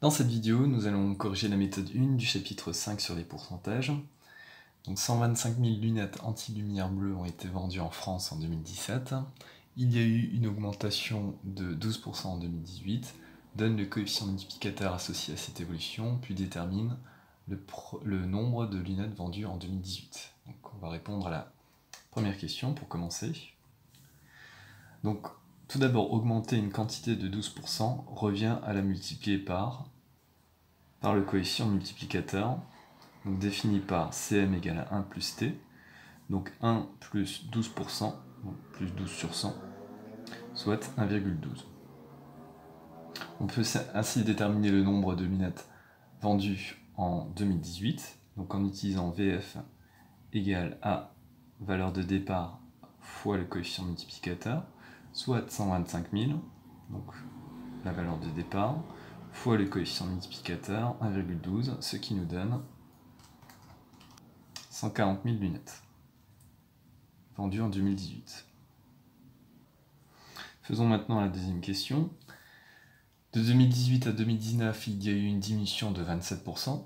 Dans cette vidéo, nous allons corriger la méthode 1 du chapitre 5 sur les pourcentages. Donc 125 000 lunettes anti-lumière bleue ont été vendues en France en 2017. Il y a eu une augmentation de 12% en 2018, donne le coefficient multiplicateur associé à cette évolution, puis détermine le nombre de lunettes vendues en 2018. Donc on va répondre à la première question pour commencer. Donc tout d'abord, augmenter une quantité de 12% revient à la multiplier par le coefficient multiplicateur, donc défini par Cm égale à 1 plus T, donc 1 plus 12%, donc plus 12 sur 100, soit 1,12. On peut ainsi déterminer le nombre de lunettes vendues en 2018, donc en utilisant VF égale à valeur de départ fois le coefficient multiplicateur, soit 125 000, donc la valeur de départ, fois le coefficient multiplicateur, 1,12, ce qui nous donne 140 000 lunettes vendues en 2018. Faisons maintenant la deuxième question. De 2018 à 2019, il y a eu une diminution de 27%.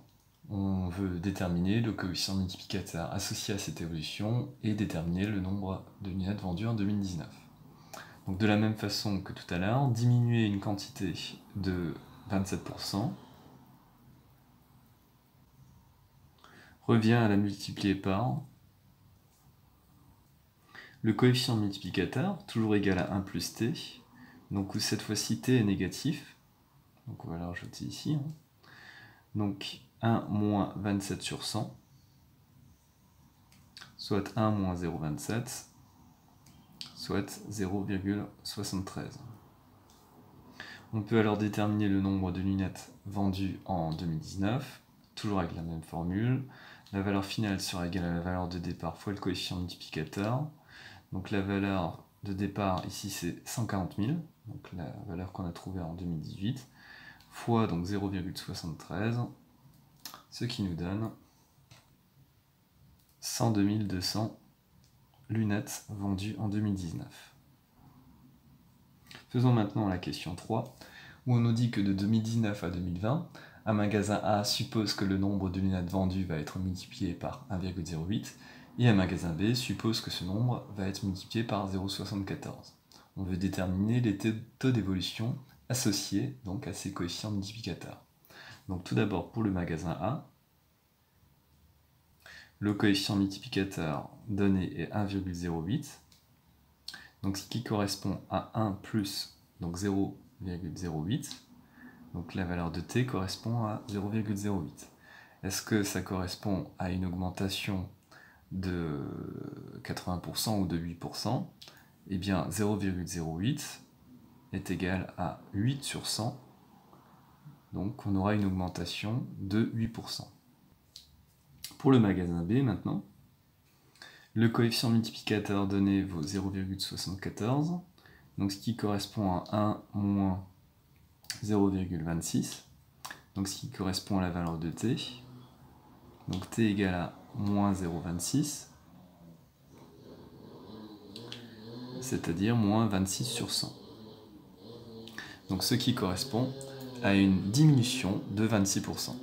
On veut déterminer le coefficient multiplicateur associé à cette évolution et déterminer le nombre de lunettes vendues en 2019. Donc de la même façon que tout à l'heure, diminuer une quantité de 27% revient à la multiplier par le coefficient multiplicateur, toujours égal à 1 plus t, donc où cette fois-ci t est négatif, donc on va le rajouter ici, donc 1 moins 27 sur 100, soit 1 moins 0,27, soit 0,73. On peut alors déterminer le nombre de lunettes vendues en 2019, toujours avec la même formule. La valeur finale sera égale à la valeur de départ fois le coefficient multiplicateur. Donc la valeur de départ ici c'est 140 000, donc la valeur qu'on a trouvée en 2018, fois donc 0,73, ce qui nous donne 102 200 lunettes vendues en 2019. Faisons maintenant la question 3, où on nous dit que de 2019 à 2020, un magasin A suppose que le nombre de lunettes vendues va être multiplié par 1,08, et un magasin B suppose que ce nombre va être multiplié par 0,74. On veut déterminer les taux d'évolution associés donc à ces coefficients multiplicateurs. Donc tout d'abord pour le magasin A, le coefficient multiplicateur donné est 1,08, donc ce qui correspond à 1 plus donc 0,08, donc la valeur de t correspond à 0,08. Est-ce que ça correspond à une augmentation de 80% ou de 8%? Eh bien 0,08 est égal à 8 sur 100, donc on aura une augmentation de 8%. Pour le magasin B maintenant, le coefficient multiplicateur donné vaut 0,74, donc ce qui correspond à 1 moins 0,26, donc ce qui correspond à la valeur de t, donc t égale à moins 0,26, c'est-à-dire moins 26 sur 100. Donc ce qui correspond à une diminution de 26%.